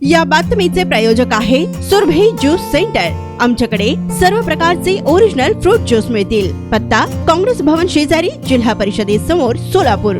या बातमीचे प्रायोजक आहे सुरभी ज्यूस सेंटर। आमच्याकडे सर्व प्रकारचे ओरिजिनल फ्रूट ज्यूस मिळतील। पत्ता काँग्रेस भवन शेजारी, जिल्हा परिषदेसमोर, सोलापूर।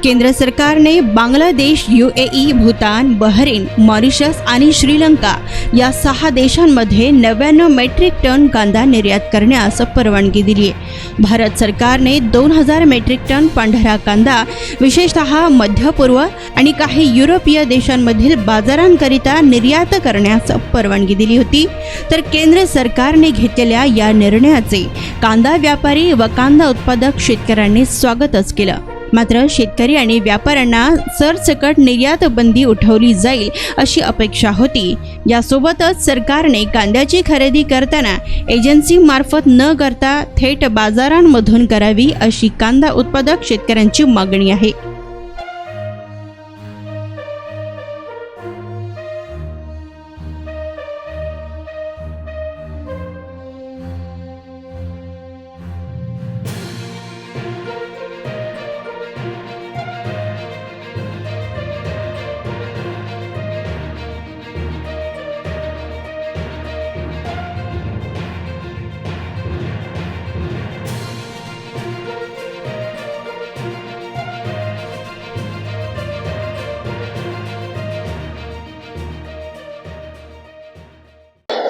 केंद्र सरकारने Bangladesh, UAE, Bhutan, Bahrain, Mauritius आणि श्रीलंका या 6 देशांमध्ये 99 मेट्रिक टन कांदा निर्यात करण्यास परवानगी दिली आहे। भारत सरकारने 2000 मेट्रिक टन पांढरा कांदा विशेषतः मध्य पूर्व आणि काही युरोपीय देशांमधील बाजारांकरिता निर्यात करण्यास परवानगी दिली होती। तर केंद्र सरकारने घेतलेल्या या निर्णयाचे कांदा व्यापारी व कांदा उत्पादक शेतकऱ्यांनी स्वागतच केलं। मात्र शेतकरी आणि व्यापाऱ्यांना सरसकट निर्यात बंदी उठवली जाईल अशी अपेक्षा होती। यासोबतच सरकारने कांद्याची खरेदी करताना एजन्सी मार्फत न करता थेट बाजारांमधून करावी अशी कांदा उत्पादक शेतकऱ्यांची मागणी आहे।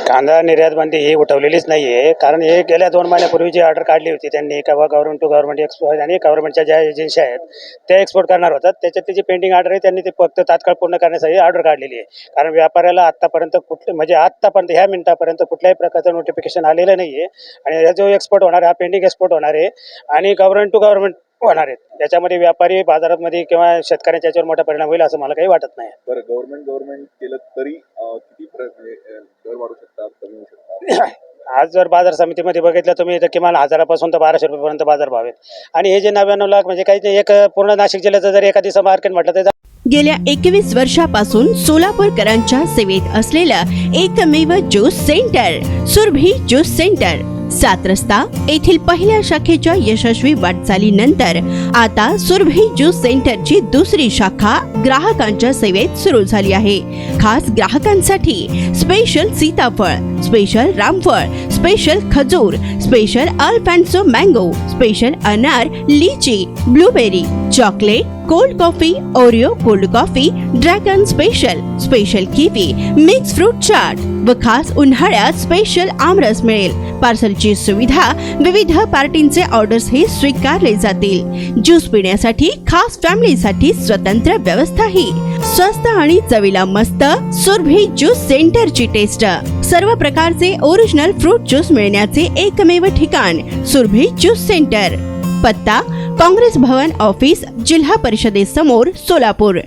कांदा निर्यात बंदी ही उठवलेलीच नाही आहे, कारण हे गेल्या 2 महिन्यापूर्वीची ऑर्डर काढली होती त्यांनी, किंवा गव्हर्नमेंट टू गव्हर्नमेंट एक्सपोर्ट आणि गव्हर्नमेंटच्या ज्या एजन्सी आहेत त्या एक्सपोर्ट करणार होतात, त्याच्यात जी पेंडिंग ऑर्डर आहे त्यांनी ते फक्त तात्काळ पूर्ण करण्यासाठी ऑर्डर काढलेली आहे। कारण व्यापाऱ्याला आत्तापर्यंत आत्तापर्यंत ह्या मिनिटापर्यंत कुठल्याही प्रकारचं नोटिफिकेशन आलेलं नाही आहे आणि हा जो एक्सपोर्ट होणार आहे हा पेंडिंग एक्सपोर्ट होणार आहे आणि गव्हर्नमेंट टू गव्हर्नमेंट होणार आहेत। त्याच्यामध्ये व्यापारी बाजारामध्ये किंवा शेतकऱ्यांच्या याच्यावर मोठा परिणाम होईल असं मला काही वाटत नाही। बरं, गव्हर्नमेंट केलं तरी किती दर वाढू शकतात, कमी होऊ शकतात? आज जर बाजार समितीमध्ये बघितलं तुम्ही तर किमान 1000पासून तर 1200 रुपयेपर्यंत बाजार भाव आहेत आणि हे जे 99 लाख म्हणजे काही एक पूर्ण नाशिक जिल्ह्याचं जर एका दिवसा मार्केट म्हटलं तर गेल्या 21 वर्षापासून सोलापूरकरांच्या सेवेत असलेलं एकमेव juice centre Surabhi juice centre, 7 रस्ता येथील पहिल्या शाखेच्या यशस्वी वाटचालीनंतर आता सुरभी ज्यूस सेंटरची दुसरी शाखा ग्राहकांच्या सेवेत सुरू झाली आहे। खास ग्राहकांसाठी स्पेशल सीताफळ, स्पेशल रामफळ, स्पेशल खजूर, स्पेशल अल्फान्सो मँगो, स्पेशल अनार, लीची, blueberry, chocolate, cold coffee, Oreo cold coffee, dragon special kiwi, mix fruit chaat व खास उन्हाळ्यात स्पेशल आमरस मिळेल। पार्सलची सुविधा, विविध पार्टींचे ऑर्डर्स हे स्वीकारले जातील। ज्यूस पिण्यासाठी खास फॅमिलीसाठी स्वतंत्र व्यवस्थाही। स्वस्त आणि चवीला मस्त सुरभी ज्यूस सेंटरची टेस्ट। सर्व प्रकारचे ओरिजिनल फ्रूट ज्यूस मिळण्याचे एकमेव ठिकाण सुरभी ज्यूस सेंटर। पत्ता काँग्रेस भवन ऑफिस, जिल्हा परिषदेसमोर, सोलापूर।